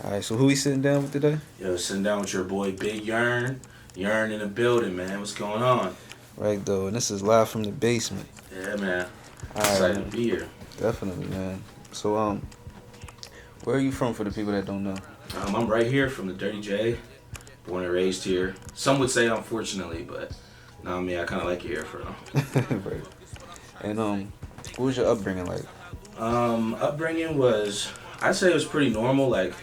All right, so who we sitting down with today? Yo, sitting down with your boy Big YRN. YRN in the building, man. What's going on? Right though, and this is live from the basement. Yeah, man. All right, Excited to man. be here. Definitely, man. So where are you from for the people that don't know? I'm right here from the Dirty J. Born and raised here. Some would say unfortunately, but nah, me, I kind of like it here for them. Right. And what was your upbringing like? Upbringing was, I'd say it was pretty normal. Like,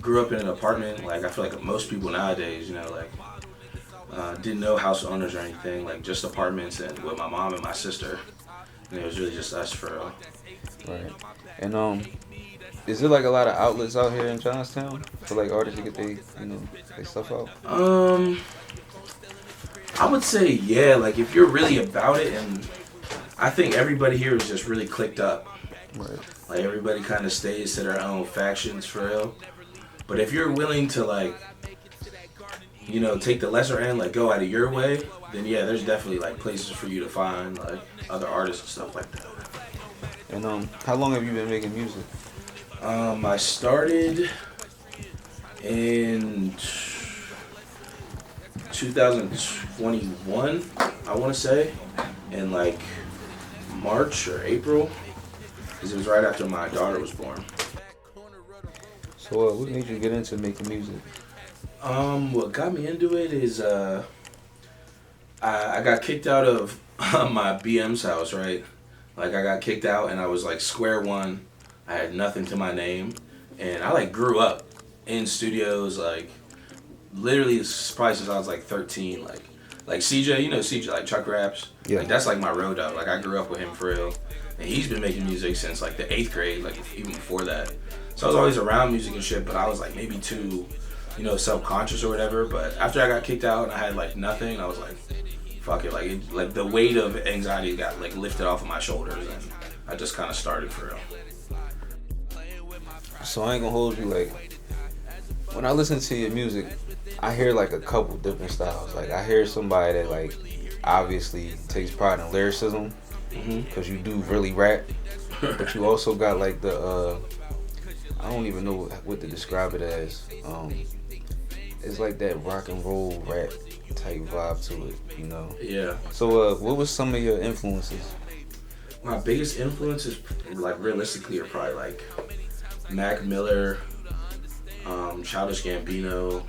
grew up in an apartment. Like, I feel like most people nowadays, didn't know house owners or anything. Like, just apartments and with my mom and my sister. And it was really just us for real. Right. And is there like a lot of outlets out here in Johnstown for like artists to get their stuff out? I would say, yeah, like if you're really about it, and I think everybody here is just really clicked up. Right. Like everybody kind of stays to their own factions for real. But if you're willing to take the lesser end, like go out of your way, then yeah, there's definitely like places for you to find like other artists and stuff like that. And how long have you been making music? I started in 2021, I want to say, in like March or April, because it was right after my daughter was born. So what made you get into making music? What got me into it is I got kicked out of my BM's house, right? Like I got kicked out and I was like square one. I had nothing to my name, and I like grew up in studios like literally probably since I was like 13. Like CJ, you know CJ, like Chuck Raps. Yeah. Like that's like my road out. Like I grew up with him for real, and he's been making music since like the 8th grade, like even before that. So I was always around music and shit, but I was like maybe too, self-conscious or whatever. But after I got kicked out and I had like nothing, I was like, fuck it. Like the weight of anxiety got like lifted off of my shoulders, and I just kind of started for real. So I ain't gonna hold you, like, when I listen to your music, I hear like a couple different styles. Like I hear somebody that like obviously takes pride in lyricism, because you do really rap, but you also got like the I don't even know what to describe it as. It's like that rock and roll rap type vibe to it, you know. Yeah. So what was some of your influences? My biggest influences, like realistically, are probably like Mac Miller, Childish Gambino,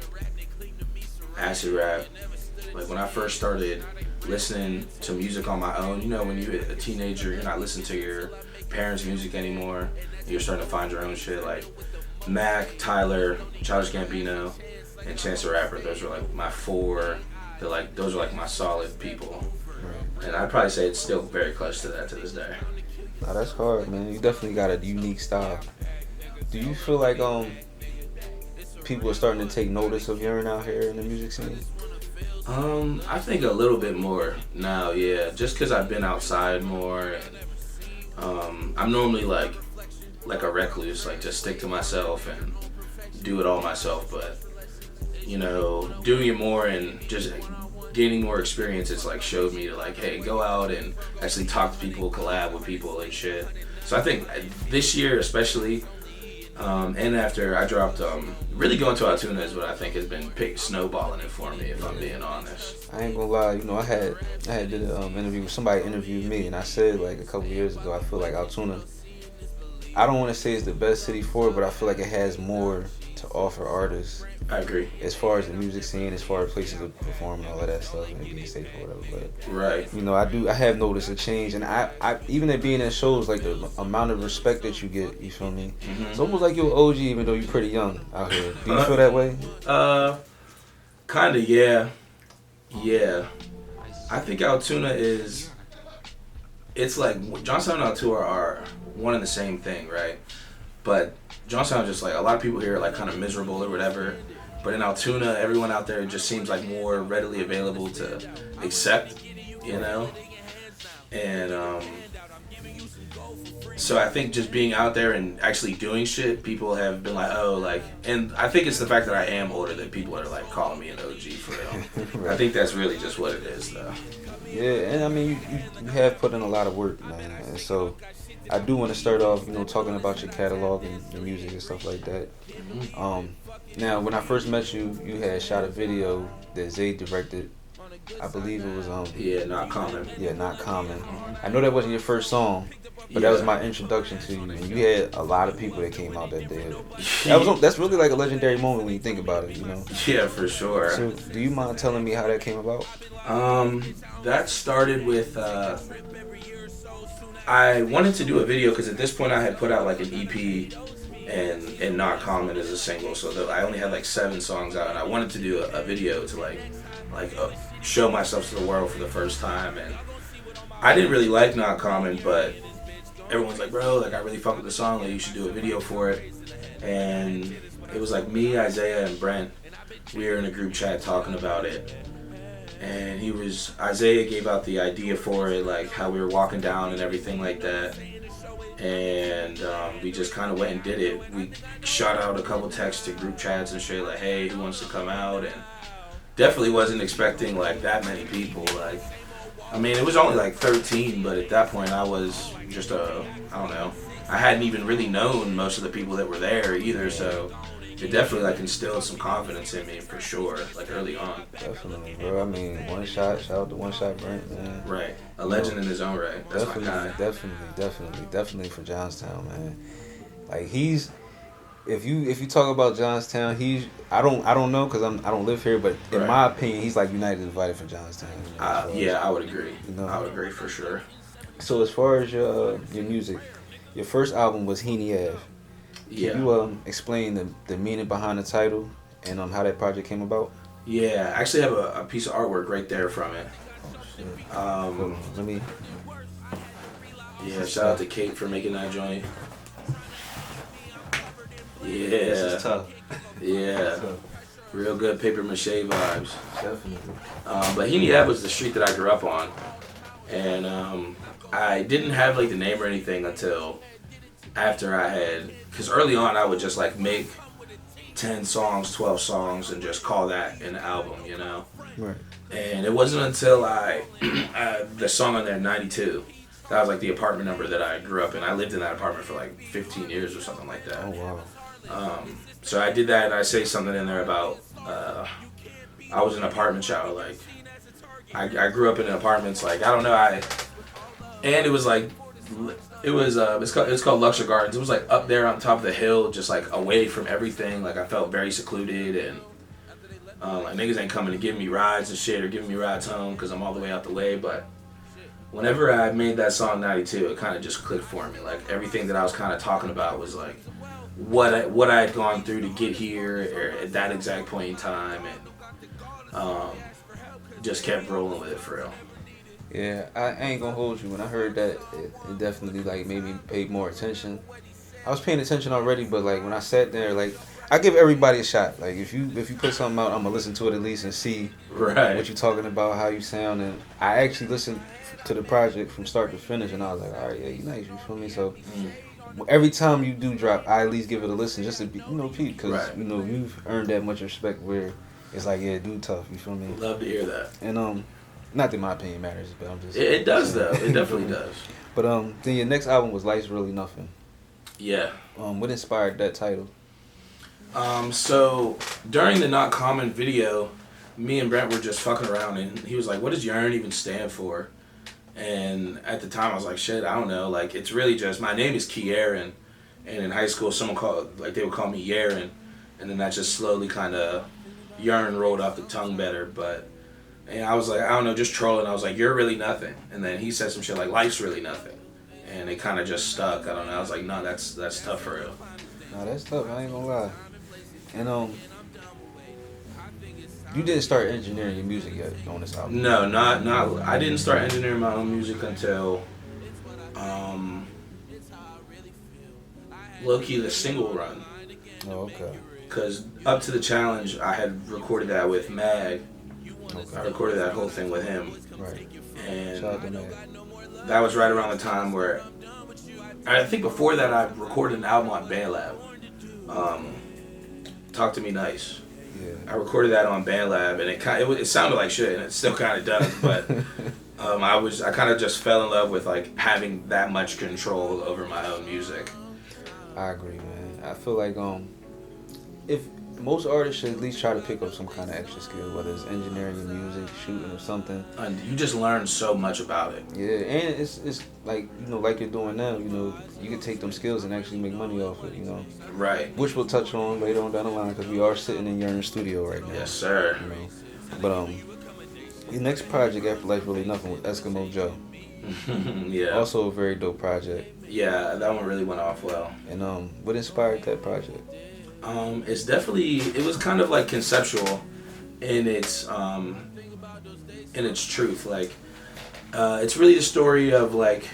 acid rap. Like when I first started listening to music on my own, when you're a teenager, you're not listening to your parents' music anymore. You're starting to find your own shit. Like Mac, Tyler, Childish Gambino, and Chance the Rapper. Those are like my four. Those are like my solid people. Right. And I'd probably say it's still very close to that to this day. Nah, that's hard, man. You definitely got a unique style. Do you feel like people are starting to take notice of YRN out here in the music scene? I think a little bit more now, yeah. Just because I've been outside more. I'm normally like a recluse, like just stick to myself and do it all myself. But doing it more and just gaining more experience, it's like showed me to like, hey, go out and actually talk to people, collab with people and shit. So I think this year especially. And after I dropped, really going to Altoona is what I think has been snowballing it for me, if I'm being honest. I ain't gonna lie, I had did an interview with somebody interviewed me, and I said like a couple years ago, I feel like Altoona, I don't want to say it's the best city for it, but I feel like it has more to offer artists. I agree. As far as the music scene, as far as places to perform and all of that stuff, and be safe or whatever. But right. I have noticed a change, and I even at being in shows, like the amount of respect that you get, you feel me? Mm-hmm. It's almost like you're an OG, even though you're pretty young out here. Do you feel that way? Kinda, yeah. Yeah. I think Altoona it's like Johnstown and Altoona are one and the same thing, right? But Johnstown just like a lot of people here are like kind of miserable or whatever. But in Altoona, everyone out there just seems like more readily available to accept, And so I think just being out there and actually doing shit, people have been like, oh, like, and I think it's the fact that I am older that people are like calling me an OG for real. Right. I think that's really just what it is, though. Yeah, and I mean, you have put in a lot of work, man. And so I do want to start off, talking about your catalog and your music and stuff like that. Now, when I first met you, you had shot a video that Zay directed. I believe it was Yeah, Not Common. Yeah, Not Common. I know that wasn't your first song, but that was my introduction to you. And you had a lot of people that came out that day. That's really like a legendary moment when you think about it, Yeah, for sure. So, do you mind telling me how that came about? That started with I wanted to do a video because at this point I had put out like an EP and Not Common as a single, so I only had like 7 songs out, and I wanted to do a video to like show myself to the world for the first time. And I didn't really like Not Common, but everyone's like, bro, like I really fuck with the song, like you should do a video for it. And it was like me, Isaiah, and Brent. We were in a group chat talking about it, and Isaiah gave out the idea for it, like how we were walking down and everything like that. And we just kind of went and did it. We shot out a couple texts to group chats and shit, like, hey, who wants to come out? And definitely wasn't expecting like that many people. Like, I mean, it was only like 13, but at that point I was just I don't know. I hadn't even really known most of the people that were there either, so it definitely like instilled some confidence in me for sure, like early on. Definitely, bro. I mean, shout out to One Shot Brent, man. Right, a legend in his own right. That's my guy. Definitely for Johnstown, man. Like if you talk about Johnstown, I don't know because I don't live here, but in my opinion, he's like United Divided for Johnstown. Yeah, I would agree. I would agree for sure. So as far as your music, your first album was Heeney Ave. Yeah. Can you explain the meaning behind the title and how that project came about? Yeah, I actually have a piece of artwork right there from it. Oh, shit. Let me. Yeah, shout out to Kate for making that joint. Yeah. This is tough. Yeah. Real good paper mache vibes. Definitely. But Heeney Ave was the street that I grew up on, and I didn't have like the name or anything until after I had, because early on I would just like make 10 songs, 12 songs and just call that an album, Right. And it wasn't until the song on there, 92, that was like the apartment number that I grew up in. I lived in that apartment for like 15 years or something like that. Oh, wow. So I did that, and I say something in there about I was an apartment child. Like I grew up in apartments. Like I don't know, and it was like it's called Luxor Gardens. It was like up there on top of the hill, just like away from everything. Like I felt very secluded, and like niggas ain't coming to give me rides and shit or giving me rides home because I'm all the way out the way. But whenever I made that song 92, it kind of just clicked for me. Like everything that I was kind of talking about was like what I had gone through to get here at that exact point in time, and just kept rolling with it for real. Yeah, I ain't gonna hold you. When I heard that, it definitely like made me pay more attention. I was paying attention already, but like when I sat there, like I give everybody a shot. Like if you put something out, I'm gonna listen to it at least and see what you're talking about, how you sound. And I actually listened to the project from start to finish, and I was like, all right, yeah, you nice, you feel me? So every time you do drop, I at least give it a listen just to be, Pete, because you've earned that much respect where it's like, yeah, dude, tough, you feel me? Love to hear that. And not that my opinion matters, but I'm just. It does though. It definitely does. But then your next album was Life's Really Nothing. Yeah. What inspired that title? So during the Not Common video, me and Brent were just fucking around, and he was like, "What does YRN even stand for?" And at the time, I was like, "Shit, I don't know. Like, it's really just my name is Kieran, and in high school, they would call me Yaron, and then that just slowly kind of YRN rolled off the tongue better, And I was like, I don't know, just trolling. I was like, "You're really nothing." And then he said some shit like, "Life's really nothing." And it kind of just stuck. I don't know. I was like, no, that's tough for real. No, that's tough. I ain't gonna lie. And you didn't start engineering your music yet on this album? No, not. I didn't start engineering my own music until, low-key the single run. Oh, okay. Because up to the challenge, I had recorded that with Mag. Okay. I recorded that whole thing with him. Right. And Shout out to Mag. That was right around the time where, I think before that I recorded an album on BandLab. Talk to Me Nice. Yeah. I recorded that on BandLab, and it sounded like shit, and it still kind of does. But I kind of just fell in love with like having that much control over my own music. I agree, man. I feel like if most artists should at least try to pick up some kind of extra skill, whether it's engineering your music, shooting or something. And you just learn so much about it. Yeah, and it's like, like you're doing now, you can take them skills and actually make money off it, Right. Which we'll touch on later on down the line because we are sitting in YRN studio right now. Yes, sir. But your next project after Life Really Nothing was Eskimo Joe. Yeah. Also a very dope project. Yeah, that one really went off well. And what inspired that project? It was kind of like conceptual in its truth. Like, it's really the story of like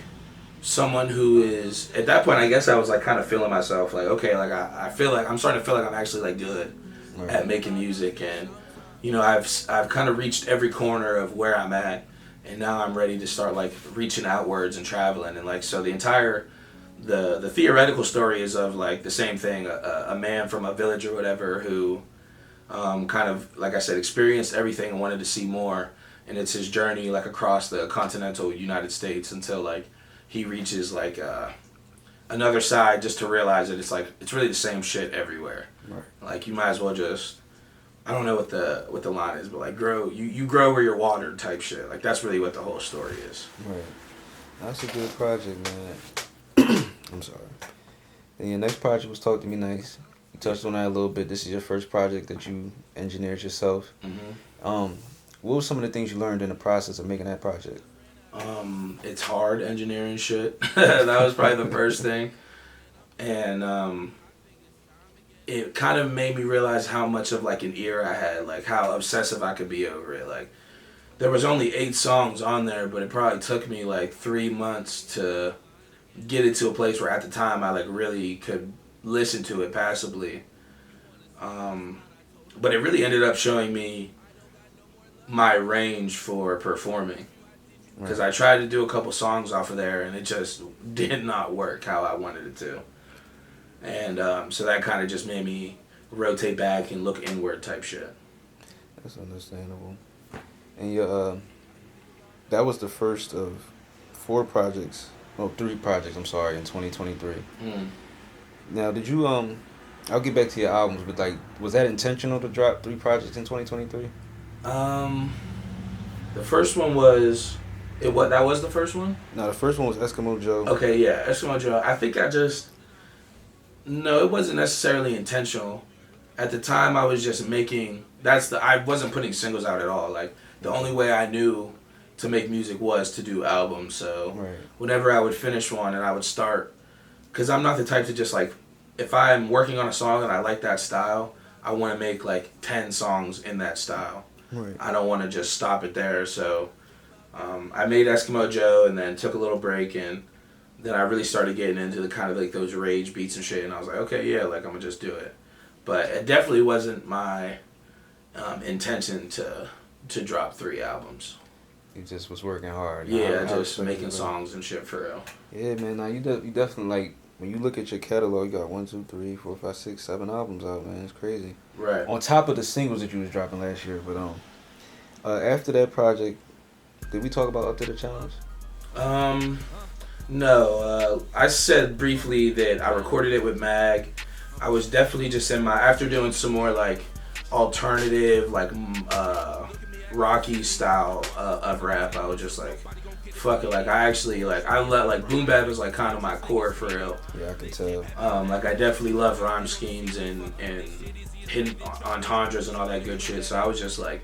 someone who is, at that point, I guess I was like kind of feeling myself like, okay, like I feel like I'm starting to feel like I'm actually like good at making music, and I've kind of reached every corner of where I'm at, and now I'm ready to start like reaching outwards and traveling, and like so the entire the theoretical story is of like the same thing, a man from a village or whatever who kind of, like I said, experienced everything and wanted to see more, and it's his journey like across the continental United States until like he reaches like another side, just to realize that it's really the same shit everywhere. Right. Like you might as well just, I don't know what the line is, but like you grow where you're watered type shit. Like that's really what the whole story is. Right. That's a good project, man. I'm sorry. And your next project was Talk to Me Nice. You touched on that a little bit. This is your first project that you engineered yourself. Mm-hmm. What were some of the things you learned in the process of making that project? It's hard engineering shit. That was probably the first thing. And it kind of made me realize how much of like an ear I had, like how obsessive I could be over it. Like there was only 8 songs on there, but it probably took me like 3 months to get it to a place where at the time I like really could listen to it passively. But it really ended up showing me my range for performing, because I tried to do a couple songs off of there and it just did not work how I wanted it to. And so that kind of just made me rotate back and look inward type shit. That's understandable. And your that was the first of 3 projects, in 2023. Now, did you I'll get back to your albums, but like, was that intentional to drop 3 projects in 2023? The first one was that was the first one? No, the first one was Eskimo Joe. Okay, yeah, Eskimo Joe. I think it wasn't necessarily intentional. At the time, I was just I wasn't putting singles out at all. Like, the only way I knew to make music was to do albums. So whenever I would finish one and I would start, because I'm not the type to just like, if I'm working on a song and I like that style, I want to make like 10 songs in that style. Right. I don't want to just stop it there. So I made Eskimo Joe and then took a little break, and then I really started getting into the kind of like those rage beats and shit, and I was like, okay, yeah, like I'm gonna just do it. But it definitely wasn't my intention to drop 3 albums. You just was working hard. Yeah, just making songs and shit for real. Yeah, man. Now you definitely, like, when you look at your catalog, you got 1, 2, 3, 4, 5, 6, 7 albums out, man. It's crazy. Right. On top of the singles that you was dropping last year, but after that project, did we talk about Up to the Challenge? No. I said briefly that I recorded it with Mag. I was definitely just after doing some more like alternative, like rocky style of rap, I was just like, fuck it. Like I actually I let like boom bap is like kind of my core for real. Yeah, I can tell. Like I definitely love rhyme schemes and hidden entendres and all that good shit. So I was just like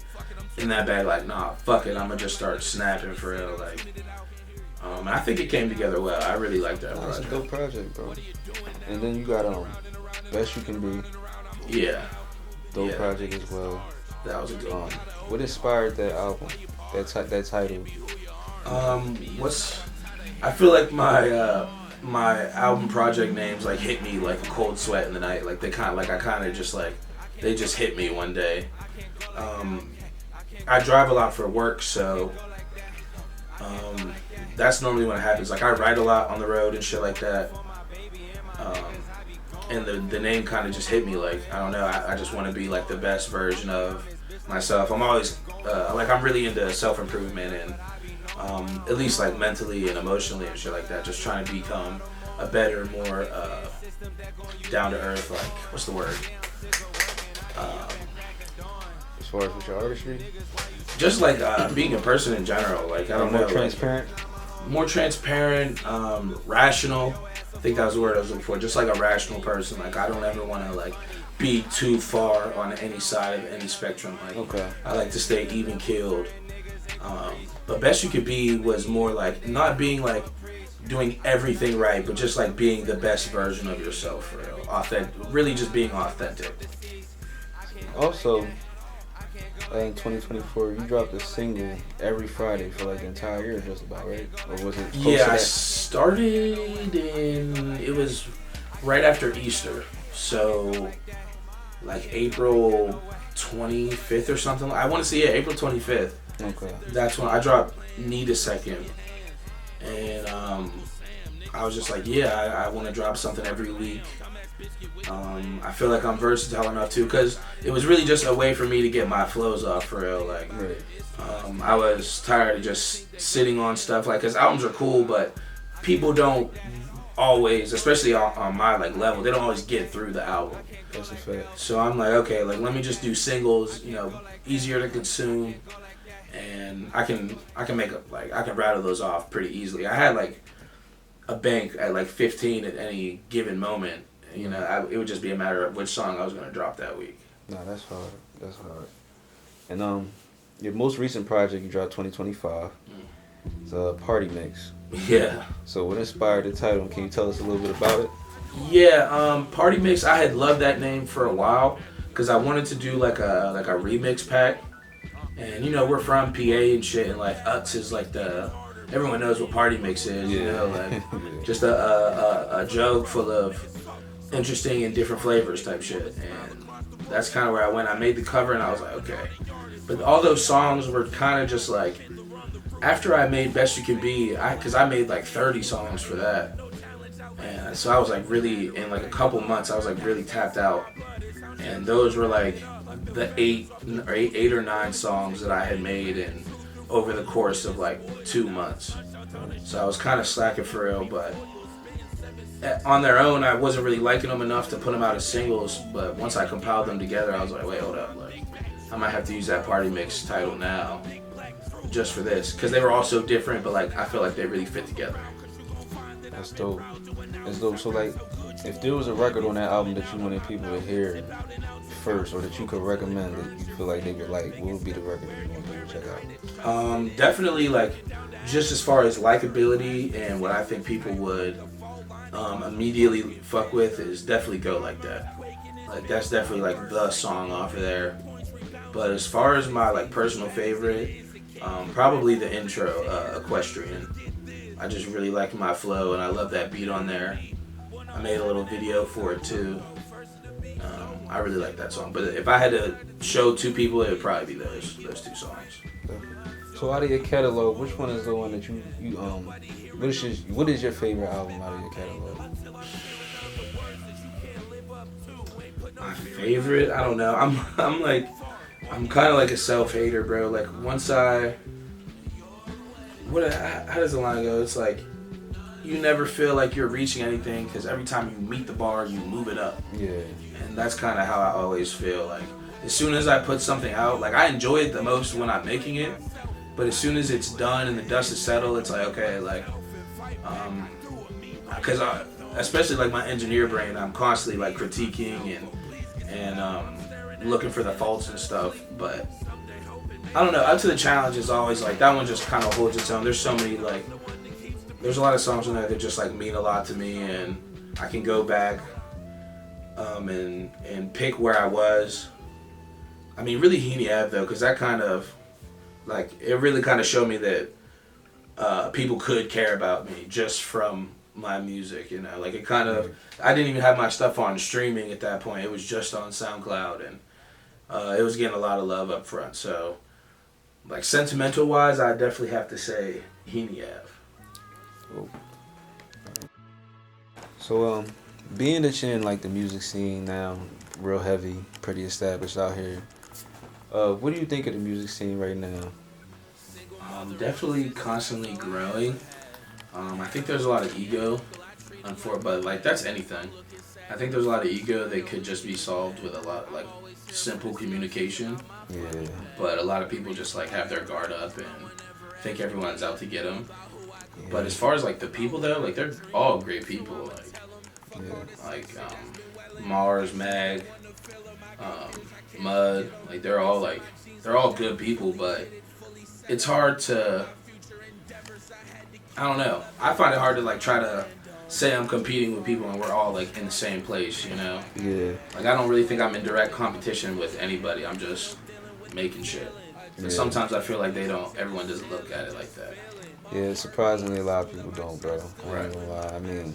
in that bag, like, nah, fuck it, I'm gonna just start snapping for real. Like, and I think it came together well. I really like that project. It's a dope project, bro. And then you got Best You Can Be. Yeah. Dope project as well. That was a good one. What inspired that album? That title? I feel like my album project names like hit me like a cold sweat in the night. Like they just hit me one day. I drive a lot for work, so that's normally when it happens. Like I write a lot on the road and shit like that. And the name kind of just hit me. Like, I don't know, I just want to be like the best version of myself. I'm always I'm really into self-improvement, and at least like mentally and emotionally and shit like that. Just trying to become a better, more down to earth. Like, what's the word? As far as with your artistry, just like being a person in general. Like, I don't know. More transparent. More transparent, rational. I think that was the word I was looking for. Just like a rational person. Like, I don't ever want to like be too far on any side of any spectrum. Like, okay. I like to stay even keeled. But Best You Could Be was more like not being like doing everything right, but just like being the best version of yourself, for real. Authentic, really just being authentic. Also, in 2024, you dropped a single every Friday for like the entire year, just about, right? Or was it? Yeah, I started it was right after Easter, so like April 25th or something. I want to say April 25th. Okay. That's when I dropped Need a Second, and I was just like, I want to drop something every week. I feel like I'm versatile enough too, because it was really just a way for me to get my flows off, for real. Like, right. I was tired of just sitting on stuff, like, because albums are cool, but people don't always, especially on my like level, they don't always get through the album. That's a fact. So I'm like, okay, like, let me just do singles, easier to consume, and I can make I can rattle those off pretty easily. I had like a bank at like 15 at any given moment. It would just be a matter of which song I was going to drop that week. Nah, that's hard. That's hard. And your most recent project you dropped 2025. It's a Party Mix. Yeah. So what inspired the title? Can you tell us a little bit about it? Yeah, Party Mix. I had loved that name for a while because I wanted to do like a remix pack. And we're from PA and shit, and like Utz is like everyone knows what Party Mix is. Like just a jug full of interesting and different flavors type shit, and that's kind of where I went. I made the cover and I was like, okay, but all those songs were kind of just like, after I made Best You Can Be, because I made like 30 songs for that, and so I was like really, in like a couple months I was like really tapped out, and those were like the eight or nine songs that I had made in over the course of like 2 months. So I was kind of slacking for real, but on their own, I wasn't really liking them enough to put them out as singles, but once I compiled them together, I was like, wait, hold up, like, I might have to use that Party Mix title now, just for this, because they were all so different, but like, I feel like they really fit together. That's dope. That's dope. So like, if there was a record on that album that you wanted people to hear first, or that you could recommend that you feel like they would like, what would be the record that you want people to check out? Definitely like, just as far as likability and what I think people would immediately fuck with is definitely Go Like That. Like, that's definitely like the song off of there. But as far as my like personal favorite, probably the intro, Equestrian. I just really like my flow and I love that beat on there. I made a little video for it too. I really like that song. But if I had to show two people, it would probably be those two songs. So out of your catalog, which one is the one that you what is your favorite album out of your catalog? My favorite? I don't know. I'm kind of like a self-hater, bro. Like, once how does the line go? It's like, you never feel like you're reaching anything because every time you meet the bar, you move it up. Yeah. And that's kind of how I always feel. Like, as soon as I put something out, like, I enjoy it the most when I'm making it, but as soon as it's done and the dust is settled, it's like, okay, like, because especially like my engineer brain, I'm constantly like critiquing and looking for the faults and stuff. But I don't know. Up to the Challenge is always like, that one just kind of holds its own. There's so many like, there's a lot of songs in there that just like mean a lot to me, and I can go back and pick where I was. I mean, really Heeney Ave though, because that kind of like, it really kind of showed me that people could care about me just from my music, like, it kind of, I didn't even have my stuff on streaming at that point. It was just on SoundCloud, and it was getting a lot of love up front. So like, sentimental wise, I definitely have to say Heeney Ave. Cool. So being that you're in like the music scene now, real heavy, pretty established out here, what do you think of the music scene right now? Definitely constantly growing. I think there's a lot of ego, but like that's anything. I think there's a lot of ego that could just be solved with a lot like simple communication. Yeah. But a lot of people just like have their guard up and think everyone's out to get them. But as far as like the people though, like they're all great people. Like Mars, Mag, Mud, like they're all good people. But it's hard to, I don't know. I find it hard to like try to say I'm competing with people and we're all like in the same place, you know? Yeah. Like I don't really think I'm in direct competition with anybody. I'm just making shit. And sometimes I feel like everyone doesn't look at it like that. Yeah, surprisingly a lot of people don't, bro. I Right. ain't gonna lie. I mean,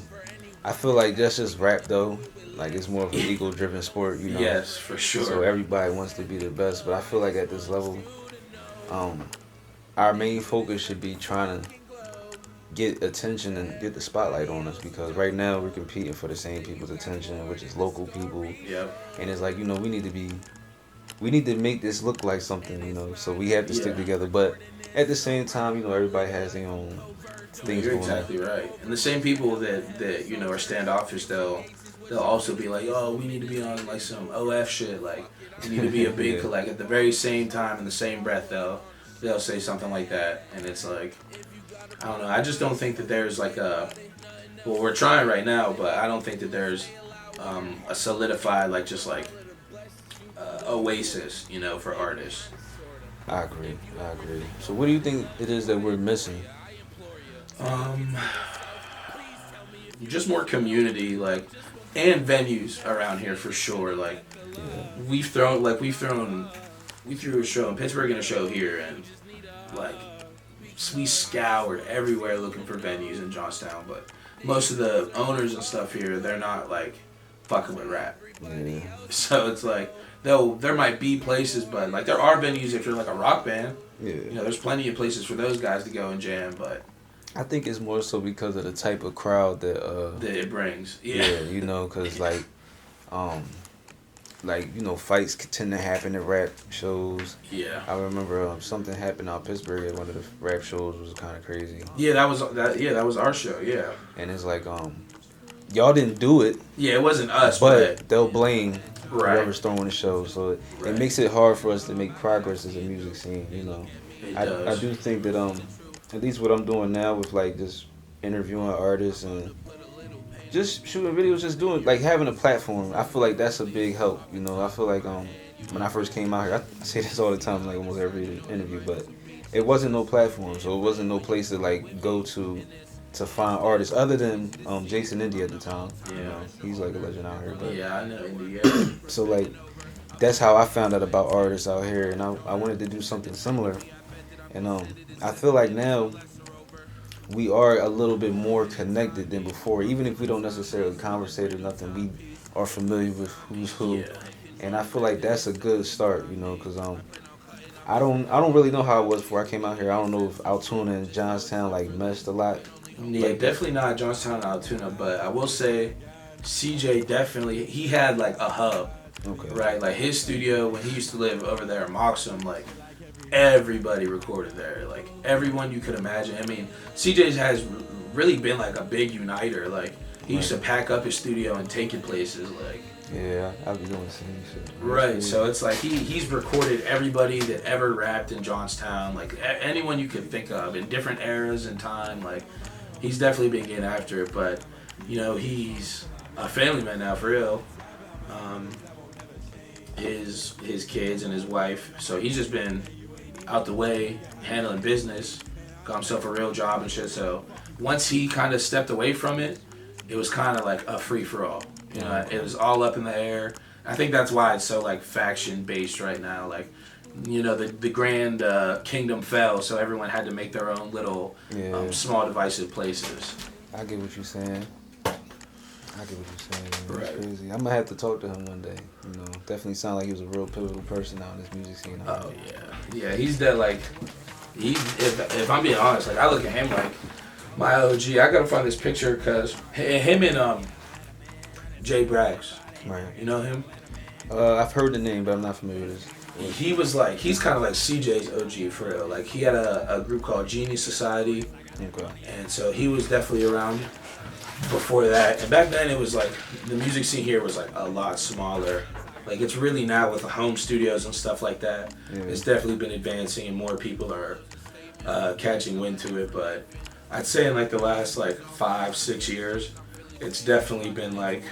I feel like that's just rap though. Like it's more of an ego-driven sport, you know. Yes, for sure. So everybody wants to be the best, but I feel like at this level, our main focus should be trying to get attention and get the spotlight on us, because right now we're competing for the same people's attention, which is local people. Yep. And it's like, you know, we need to make this look like something, you know. So we have to stick together, but at the same time, you know, everybody has their own things You're going exactly right. And the same people that you know are standoffish, they'll also be like, oh, we need to be on like some OF shit, like we need to be a big like at the very same time in the same breath they'll say something like that, and it's like, I don't know. I just don't think that there's like we're trying right now, but I don't think that there's a solidified like just like oasis, you know, for artists. I agree. So what do you think it is that we're missing? Just more community, like, and venues around here for sure. Like, we threw a show in Pittsburgh and a show here, and like we scoured everywhere looking for venues in Johnstown. But most of the owners and stuff here, they're not like fucking with rap. Yeah. So it's like there might be places, but like there are venues if you're like a rock band. Yeah. You know, there's plenty of places for those guys to go and jam, but I think it's more so because of the type of crowd that it brings. Yeah, you know, cause like you know, fights tend to happen at rap shows. Yeah. I remember something happened out Pittsburgh at one of the rap shows. Was kind of crazy. Yeah, that was our show. Yeah. And it's like y'all didn't do it. Yeah, it wasn't us, but they'll blame right. whoever's throwing the show. So it makes it hard for us to make progress as a music scene. You know, I do think that at least what I'm doing now with like just interviewing artists and just shooting videos, just doing like having a platform. I feel like that's a big help. You know, I feel like when I first came out here, I say this all the time, like almost every interview, but it wasn't no platform, so it wasn't no place to like go to find artists other than Jason Indy at the time. Yeah, you know, he's like a legend out here. But yeah, I know Indy. So like that's how I found out about artists out here, and I wanted to do something similar. And I feel like now we are a little bit more connected than before. Even if we don't necessarily conversate or nothing, we are familiar with who's who. Yeah. And I feel like that's a good start, you know, because I don't really know how it was before I came out here. I don't know if Altoona and Johnstown like meshed a lot. Yeah, like, definitely not Johnstown and Altoona, but I will say CJ definitely, he had like a hub. Okay. Right, like his studio when he used to live over there in Moxham, like everybody recorded there, like everyone you could imagine. I mean, CJ's has really been like a big uniter. Like he used to pack up his studio and take it places. Like yeah, I'll be doing the same shit. Right, so it's like he's recorded everybody that ever rapped in Johnstown, like anyone you could think of in different eras and time. Like he's definitely been getting after it, but you know he's a family man now for real. His kids and his wife, so he's just been out the way handling business, got himself a real job and shit. So once he kind of stepped away from it, it was kind of like a free for all. You know, it was all up in the air. I think that's why it's so like faction based right now. Like, you know, the grand kingdom fell, so everyone had to make their own little small divisive places. I get what you're saying. Right. It's crazy. I'm gonna have to talk to him one day. You know, definitely sound like he was a real pivotal person out in this music scene. Oh yeah, he's that like. If I'm being honest, like I look at him like my OG. I gotta find this picture because him and Jay Braggs. Right. You know him? I've heard the name, but I'm not familiar with this. He was like, he's kind of like CJ's OG for real. Like he had a group called Genius Society, Okay. and so he was definitely around before that. And back then it was like the music scene here was like a lot smaller. Like it's really now with the home studios and stuff like that. Yeah. It's definitely been advancing and more people are catching wind to it. But I'd say in like the last like 5-6 years, it's definitely been like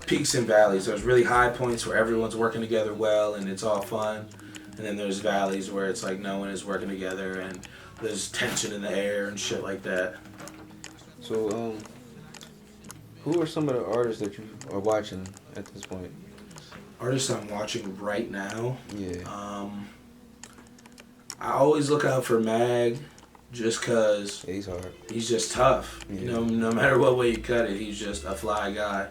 peaks and valleys. There's really high points where everyone's working together well and it's all fun. And then there's valleys where it's like no one is working together and there's tension in the air and shit like that. So, who are some of the artists that you are watching at this point? Artists I'm watching right now. Yeah. I always look out for Mag just because Yeah, he's hard. he's just tough. Yeah. You know, no matter what way you cut it, he's just a fly guy.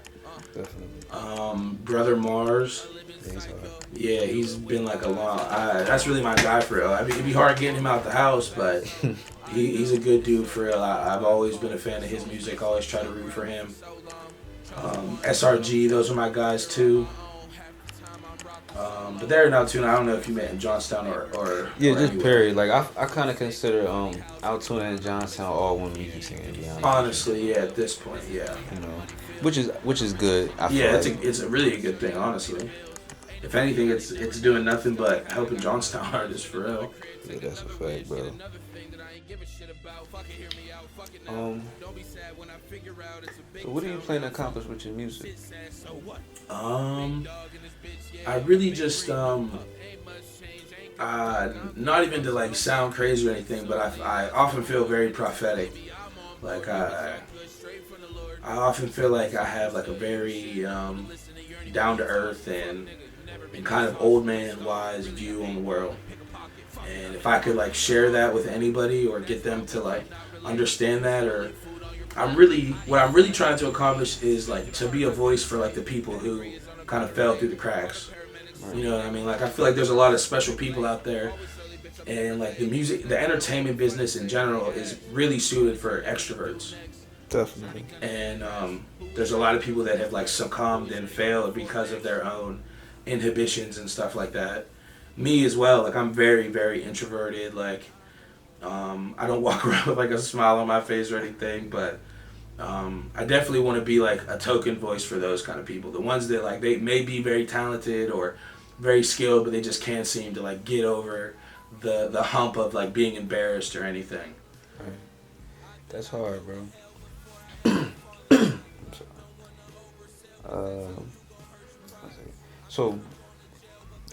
Definitely. Brother Mars. Yeah, he's hard. Yeah, he's been like a long. That's really my guy for real. I mean, it'd be hard getting him out the house, but he's a good dude for real. I've always been a fan of his music. Always try to root for him. SRG, those are my guys too. But they're now too. I don't know if you met in Johnstown or Yeah, or just anywhere. period. Like I kind of consider Altoona and Johnstown all one music scene. To be honest. Honestly, yeah. At this point, yeah. You know, which is good. I feel Yeah, like. it's a really good thing, honestly. If anything, it's doing nothing but helping Johnstown artists for real. Yeah, that's a fact, bro. So what do you plan to accomplish with your music? I really just not even to like sound crazy or anything, but I often feel very prophetic. Like I often feel like I have like a very down to earth and kind of old man wise view on the world. And if I could like share that with anybody or get them to like understand that, or what I'm really trying to accomplish is like to be a voice for like the people who kind of fell through the cracks. You know what I mean? Like I feel like there's a lot of special people out there, and like the entertainment business in general is really suited for extroverts. Definitely. And there's a lot of people that have like succumbed and failed because of their own inhibitions and stuff like that. Me as well. Like I'm very, very introverted. Like I don't walk around with like a smile on my face or anything, but I definitely want to be like a token voice for those kind of people. The ones that like they may be very talented or very skilled, but they just can't seem to like get over the hump of like being embarrassed or anything. Right. That's hard, bro. So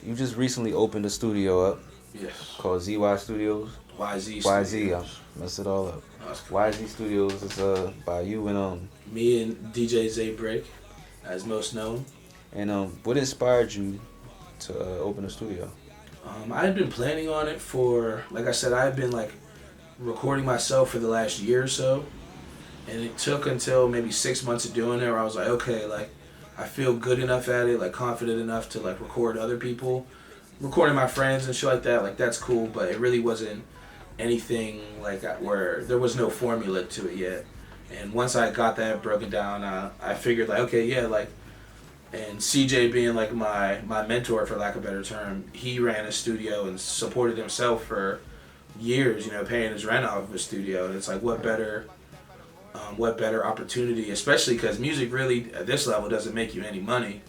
you just recently opened a studio up Yes. called ZY Studios. YZ. YZ, I messed it all up. That's cool. YZ Studios is by you and Me and DJ Zay Break, as most known. what inspired you to open a studio? I had been planning on it for, like I said, I had been like recording myself for the last year or so, and it took until maybe 6 months of doing it where I was like, okay, like I feel good enough at it, like confident enough to like record other people, recording my friends and shit like that. Like that's cool, but it really wasn't anything like where there was no formula to it yet. And once I got that broken down, I figured like, okay, yeah, like. And CJ being like my mentor, for lack of a better term, he ran a studio and supported himself for years, you know, paying his rent off of a studio. And it's like, what better opportunity, especially because music really at this level doesn't make you any money.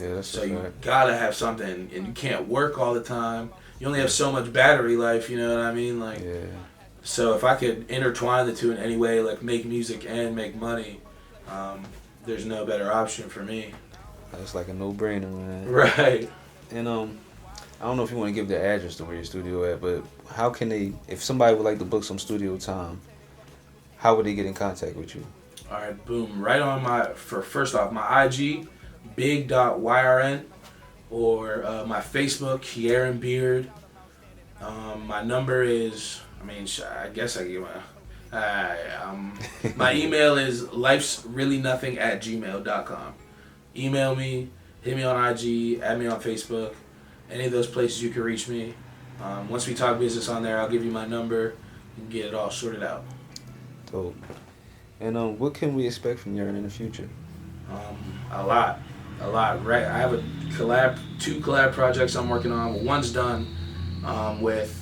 Yeah, that's So you gotta have something, and you can't work all the time. You only have so much battery life, you know what I mean? Like, yeah. so if I could intertwine the two in any way, like make music and make money, there's no better option for me. That's like a no-brainer, man. Right. And I don't know if you want to give the address to where your studio at, but how can they, if somebody would like to book some studio time, how would they get in contact with you? All right, boom. Right on first off, my IG, big.yrn, or my Facebook, YRN Beard. My number is, I guess I give my email is lifesreallynothing@gmail.com. Email me, hit me on IG, add me on Facebook. Any of those places you can reach me. Once we talk business on there, I'll give you my number and get it all sorted out. Dope. And what can we expect from YRN in the future? A lot. a lot. Right, I have two collab projects I'm working on. Well, one's done.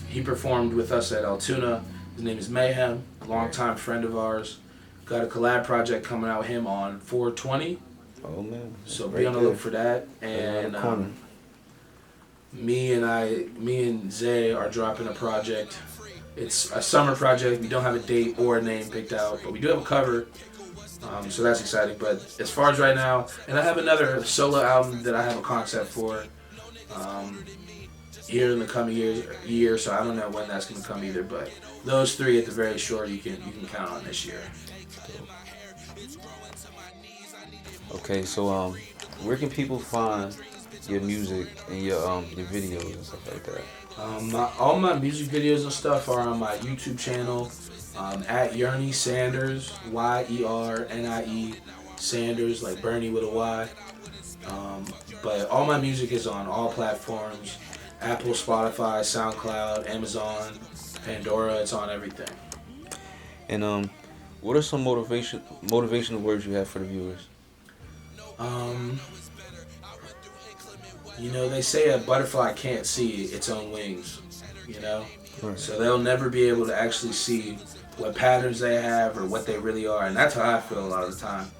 He performed with us at Altoona. His name is Mayhem, a longtime friend of ours. Got a collab project coming out with him on 420. Oh man! So be on the look for that. And me and Zay are dropping a project. It's a summer project. We don't have a date or a name picked out, but we do have a cover. So that's exciting. But as far as right now, and I have another solo album that I have a concept for here in the coming year. So I don't know when that's going to come either. But those three at the very short, you can count on this year. Okay, so where can people find your music and your videos and stuff like that? All my music videos and stuff are on my YouTube channel at Yernie Sanders, YERNIE Sanders, like Bernie with a Y. But all my music is on all platforms: Apple, Spotify, SoundCloud, Amazon, Pandora. It's on everything. And what are some motivational words you have for the viewers? They say a butterfly can't see its own wings, Right. So they'll never be able to actually see what patterns they have or what they really are, and that's how I feel a lot of the time.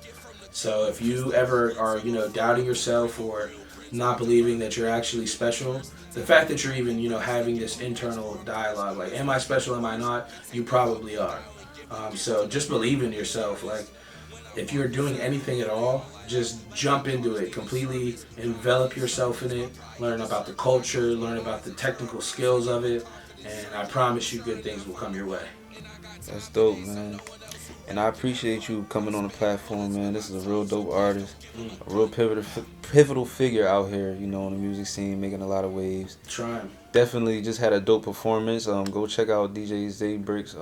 So if you ever are, doubting yourself or not believing that you're actually special, the fact that you're even, having this internal dialogue, like, am I special, am I not? You probably are. So just believe in yourself. Like, if you're doing anything at all, just jump into it, completely envelop yourself in it, learn about the culture, learn about the technical skills of it, and I promise you good things will come your way. That's dope, man. And I appreciate you coming on the platform, man. This is a real dope artist, a real pivotal figure out here, on the music scene, making a lot of waves. Trying. Definitely just had a dope performance. Go check out DJ Zay Brick's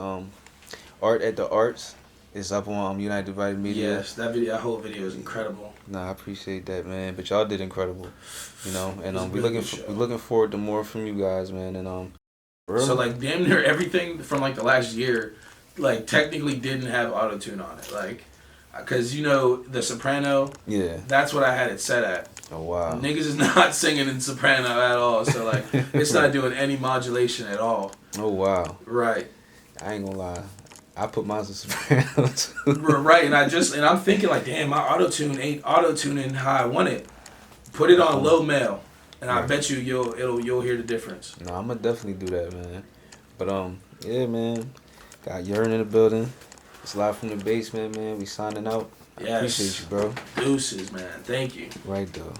Art at the Arts. It's up on United Divided Media. Yes, that whole video is incredible. Nah, I appreciate that, man. But y'all did incredible, And we looking forward to more from you guys, man. And so like damn near everything from like the last year, like technically didn't have auto-tune on it, like, cause the soprano. Yeah. That's what I had it set at. Oh wow. Niggas is not singing in soprano at all, so like it's not doing any modulation at all. Oh wow. Right. I ain't gonna lie. I put mine to soprano too. Right, and I'm thinking like, damn, my auto-tune ain't auto-tuning how I want it. Put it on low male, and I bet you you'll hear the difference. No, I'm gonna definitely do that, man. But yeah, man. Got YRN in the building. It's live from the basement, man. We signing out. I appreciate you, bro. Deuces, man. Thank you. Right though.